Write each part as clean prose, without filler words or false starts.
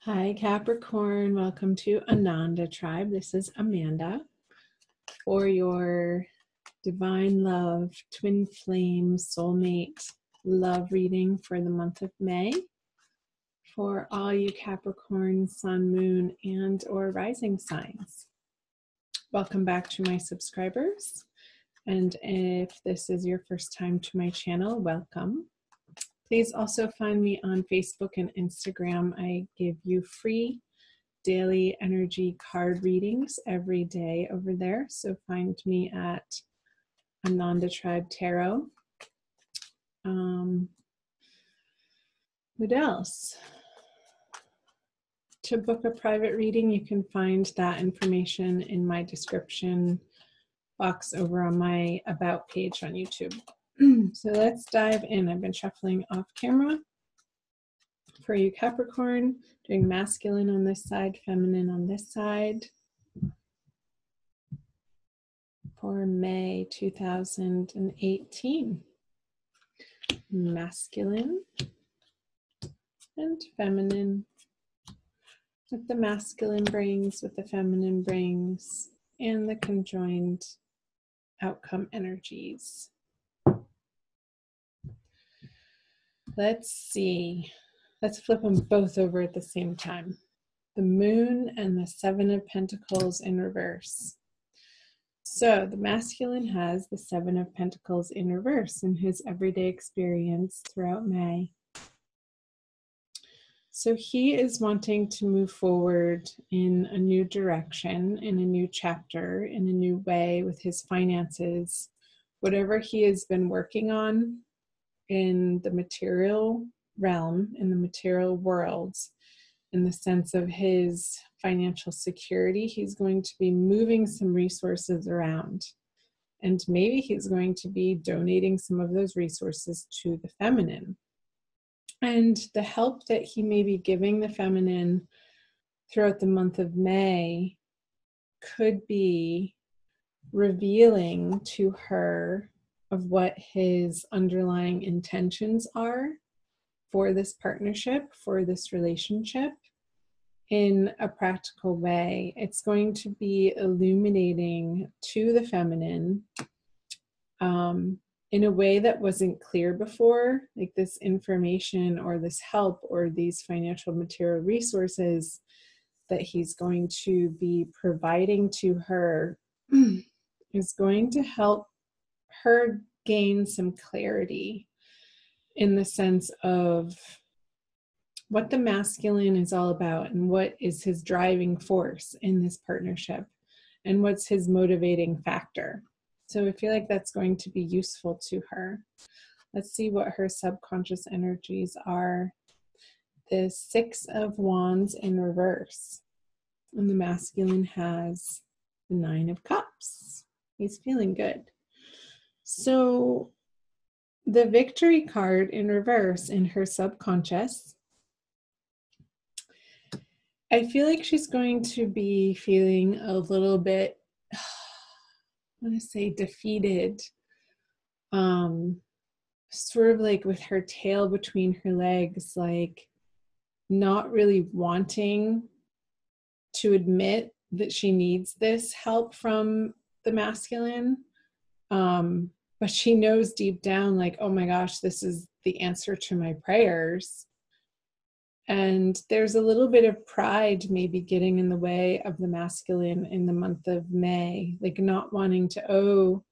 Hi, Capricorn. Welcome to Ananda Tribe. This is Amanda for your Divine Love, Twin Flame, Soulmate love reading for the month of May for all you Capricorn, Sun, Moon, and or rising signs. Welcome back to my subscribers. And if this is your first time to my channel, welcome. Please also find me on Facebook and Instagram. I give you free daily energy card readings every day over there. So find me at Ananda Tribe Tarot. What else? To book a private reading, you can find that information in my description box over on my About page on YouTube. So let's dive in. I've been shuffling off camera for you Capricorn, doing masculine on this side, feminine on this side for May 2018. Masculine and feminine. What the masculine brings, what the feminine brings, and the conjoined outcome energies. Let's see. Let's flip them both over at the same time. The Moon and the Seven of Pentacles in reverse. So the masculine has the Seven of Pentacles in reverse in his everyday experience throughout May. So he is wanting to move forward in a new direction, in a new chapter, in a new way with his finances. Whatever he has been working on in the material realm, in the material world, in the sense of his financial security, he's going to be moving some resources around. And maybe he's going to be donating some of those resources to the feminine. And the help that he may be giving the feminine throughout the month of May could be revealing to her of what his underlying intentions are for this partnership, for this relationship in a practical way. It's going to be illuminating to the feminine in a way that wasn't clear before, like this information or this help or these financial material resources that he's going to be providing to her is going to help her gain some clarity in the sense of what the masculine is all about and what is his driving force in this partnership and what's his motivating factor. So I feel like that's going to be useful to her. Let's see what her subconscious energies are. The Six of Wands in reverse. And the masculine has the Nine of Cups. He's feeling good. So the Victory card in reverse in her subconscious, I feel like she's going to be feeling a little bit, I want to say defeated, sort of like with her tail between her legs, like not really wanting to admit that she needs this help from the masculine. But she knows deep down, like, oh my gosh, this is the answer to my prayers. And there's a little bit of pride maybe getting in the way of the masculine in the month of May, like not wanting to owe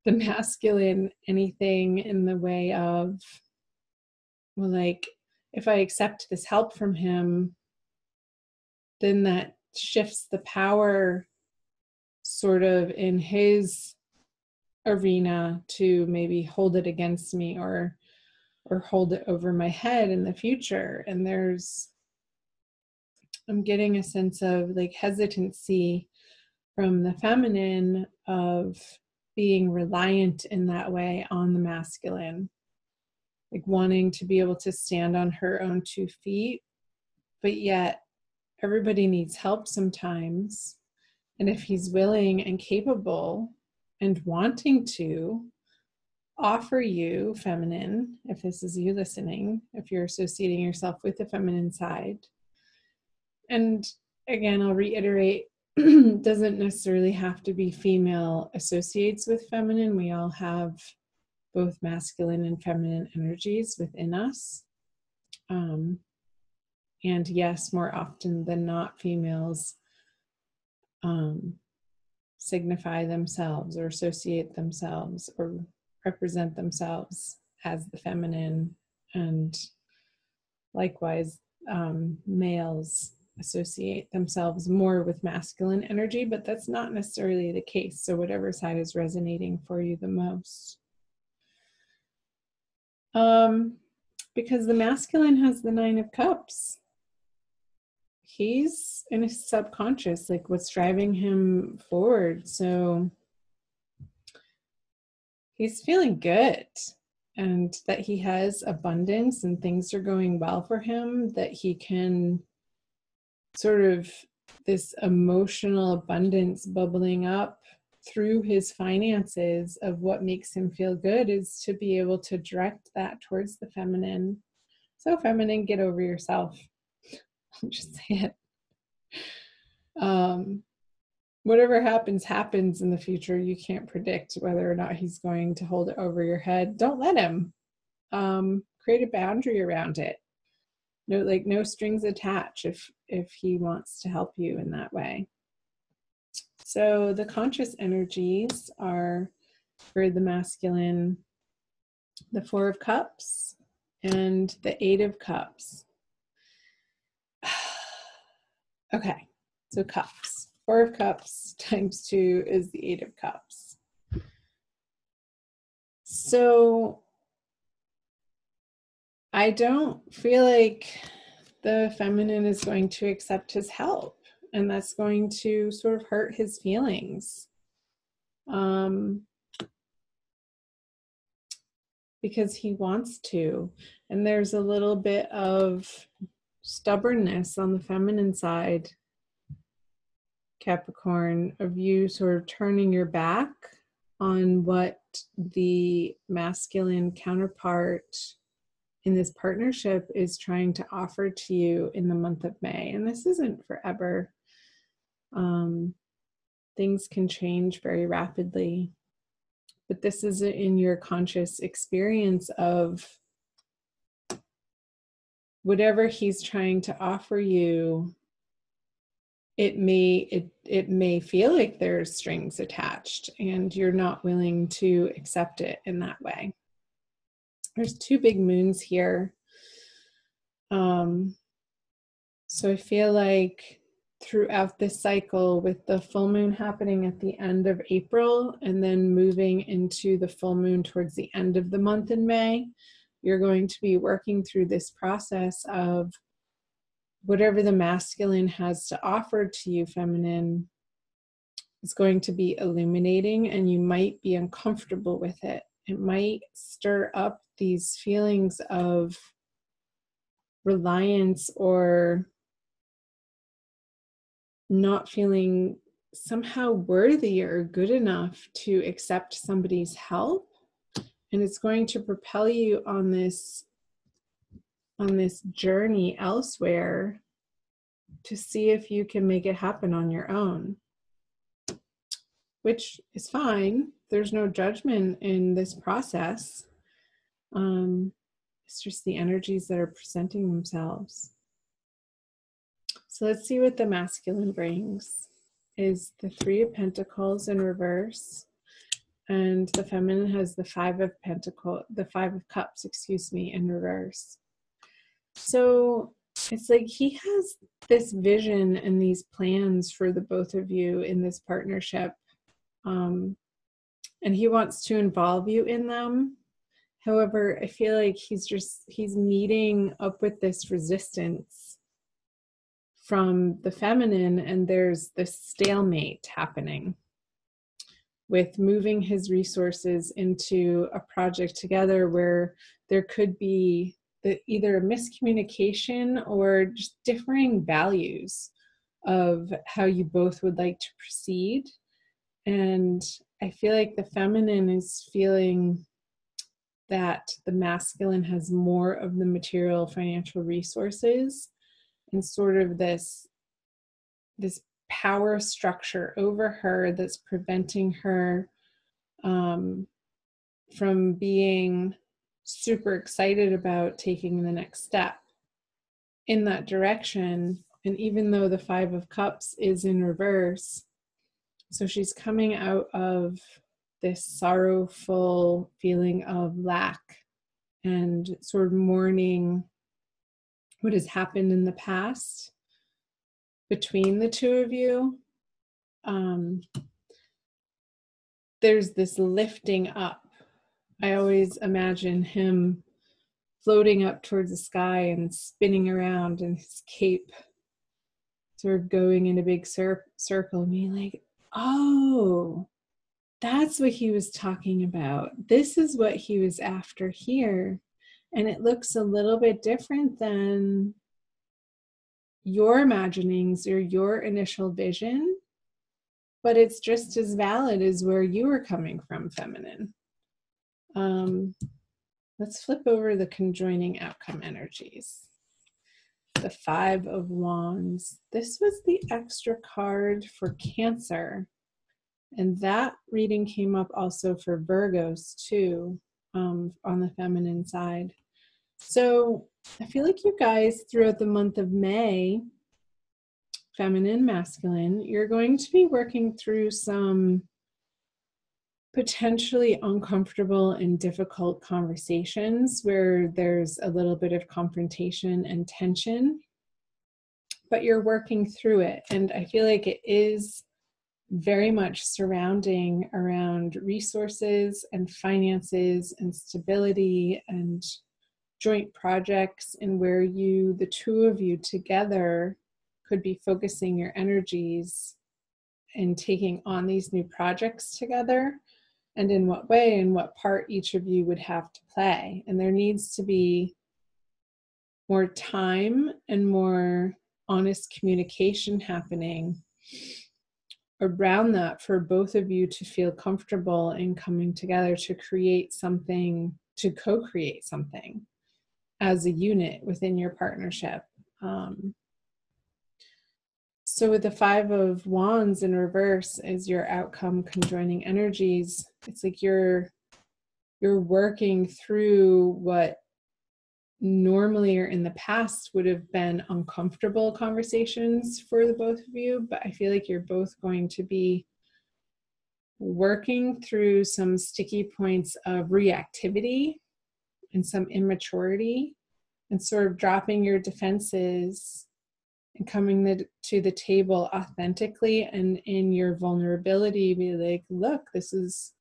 the masculine anything in the way of, well, like, if I accept this help from him, then that shifts the power sort of in his arena to maybe hold it against me or hold it over my head in the future. And I'm getting a sense of like hesitancy from the feminine of being reliant in that way on the masculine, like wanting to be able to stand on her own 2 feet, but yet everybody needs help sometimes. And if he's willing and capable and wanting to offer you, feminine, if this is you listening, if you're associating yourself with the feminine side, And again, I'll reiterate, doesn't necessarily have to be female associates with feminine. We all have both masculine and feminine energies within us. And yes, more often than not, females signify themselves or associate themselves or represent themselves as the feminine, and likewise, males associate themselves more with masculine energy, but that's not necessarily the case. So whatever side is resonating for you the most. Because the masculine has the 9 of Cups. He's in his subconscious, like what's driving him forward. So he's feeling good, and that he has abundance and things are going well for him, that he can sort of this emotional abundance bubbling up through his finances of what makes him feel good is to be able to direct that towards the feminine. So feminine, get over yourself. I'll just say it. Whatever happens in the future. You can't predict whether or not he's going to hold it over your head. Don't let him. Create a boundary around it. No strings attached if he wants to help you in that way. So the conscious energies are for the masculine, the 4 of Cups and the 8 of Cups. Okay, so Cups. 4 of Cups times 2 is the 8 of Cups. So I don't feel like the feminine is going to accept his help, and that's going to sort of hurt his feelings. Because he wants to. And there's a little bit of stubbornness on the feminine side, Capricorn, of you sort of turning your back on what the masculine counterpart in this partnership is trying to offer to you in the month of May. And this isn't forever. Things can change very rapidly. But this is in your conscious experience of whatever he's trying to offer you. It may feel like there's strings attached and you're not willing to accept it in that way. There's 2 big moons here. So I feel like throughout this cycle, with the full moon happening at the end of April and then moving into the full moon towards the end of the month in May, you're going to be working through this process of whatever the masculine has to offer to you, feminine, is going to be illuminating, and you might be uncomfortable with it. It might stir up these feelings of reliance or not feeling somehow worthy or good enough to accept somebody's help. And it's going to propel you on this journey elsewhere to see if you can make it happen on your own, which is fine. There's no judgment in this process. It's just the energies that are presenting themselves. So let's see what the masculine brings. Is the 3 of Pentacles in reverse, and the feminine has the 5 of Cups, in reverse. So it's like he has this vision and these plans for the both of you in this partnership, and he wants to involve you in them. However, I feel like he's meeting up with this resistance from the feminine, and there's this stalemate happening with moving his resources into a project together where there could be either a miscommunication or just differing values of how you both would like to proceed. And I feel like the feminine is feeling that the masculine has more of the material financial resources, and sort of this this power structure over her that's preventing her from being super excited about taking the next step in that direction. And even though the Five of Cups is in reverse, so she's coming out of this sorrowful feeling of lack and sort of mourning what has happened in the past between the two of you. There's this lifting up. I always imagine him floating up towards the sky and spinning around in his cape, sort of going in a big circle and being like, oh, that's what he was talking about. This is what he was after here. And it looks a little bit different than your imaginings or your initial vision, but it's just as valid as where you were coming from, feminine. Let's flip over the conjoining outcome energies. The Five of Wands. This was the extra card for Cancer. And that reading came up also for Virgos too, on the feminine side. So I feel like you guys throughout the month of May, feminine, masculine, you're going to be working through some potentially uncomfortable and difficult conversations where there's a little bit of confrontation and tension, but you're working through it. And I feel like it is very much surrounding around resources and finances and stability and joint projects, and where you, the two of you together, could be focusing your energies and taking on these new projects together, and in what way and what part each of you would have to play. And there needs to be more time and more honest communication happening around that for both of you to feel comfortable in coming together to create something, to co-create something as a unit within your partnership. So with the Five of Wands in reverse is your outcome conjoining energies. It's like you're working through what normally or in the past would have been uncomfortable conversations for the both of you, but I feel like you're both going to be working through some sticky points of reactivity and some immaturity, and sort of dropping your defenses and coming to the table authentically and in your vulnerability, be like, look, this is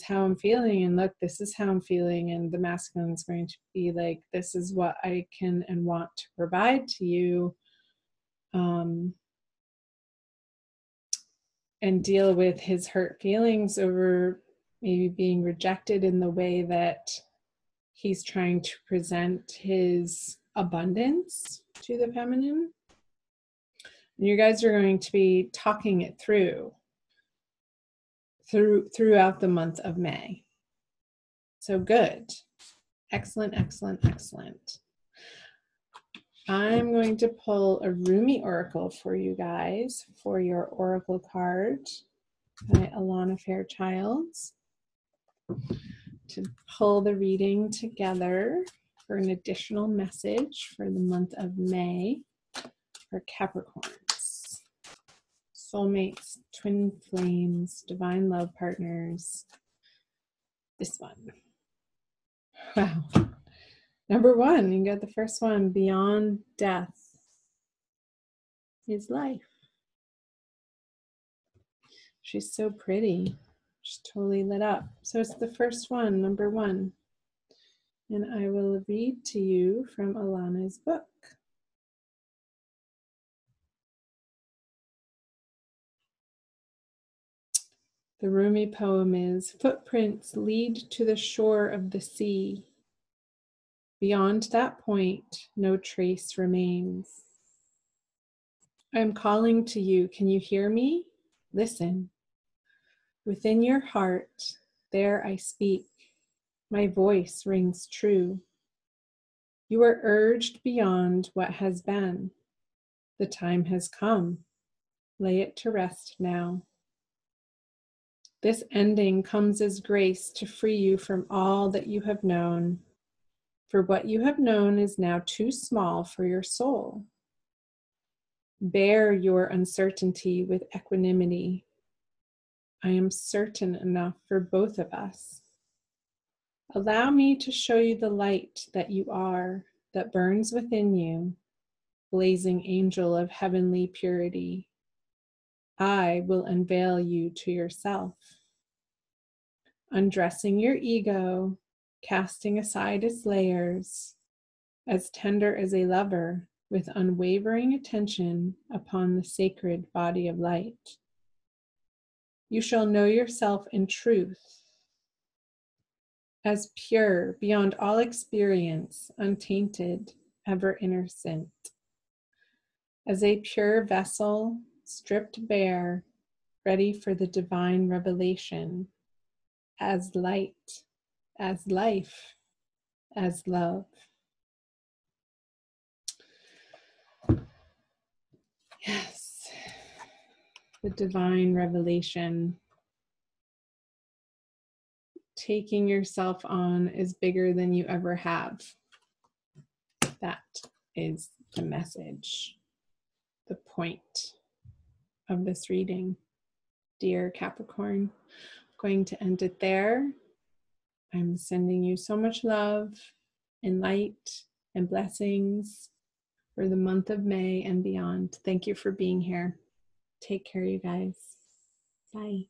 how I'm feeling, and look, this is how I'm feeling. And the masculine is going to be like, this is what I can and want to provide to you, and deal with his hurt feelings over maybe being rejected in the way that he's trying to present his abundance to the feminine. And you guys are going to be talking it throughout the month of May. So good. Excellent, excellent, excellent. I'm going to pull a Rumi oracle for you guys for your oracle card by Alana Fairchild to pull the reading together for an additional message for the month of May for Capricorns, soulmates, twin flames, divine love partners. This one. Wow. Number one, you got the first one. Beyond death is life. She's so pretty. She's totally lit up. So it's the first one, number one. And I will read to you from Alana's book. The Rumi poem is, footprints lead to the shore of the sea. Beyond that point, no trace remains. I am calling to you. Can you hear me? Listen. Within your heart, there I speak. My voice rings true. You are urged beyond what has been. The time has come. Lay it to rest now. This ending comes as grace to free you from all that you have known, for what you have known is now too small for your soul. Bear your uncertainty with equanimity. I am certain enough for both of us. Allow me to show you the light that you are, that burns within you, blazing angel of heavenly purity. I will unveil you to yourself. Undressing your ego, casting aside its layers, as tender as a lover, with unwavering attention upon the sacred body of light. You shall know yourself in truth, as pure, beyond all experience, untainted, ever innocent. As a pure vessel, stripped bare, ready for the divine revelation, as light, as life, as love. Yes, the divine revelation. Taking yourself on is bigger than you ever have. That is the message, the point of this reading. Dear Capricorn, I'm going to end it there. I'm sending you so much love and light and blessings for the month of May and beyond. Thank you for being here. Take care, you guys. Bye.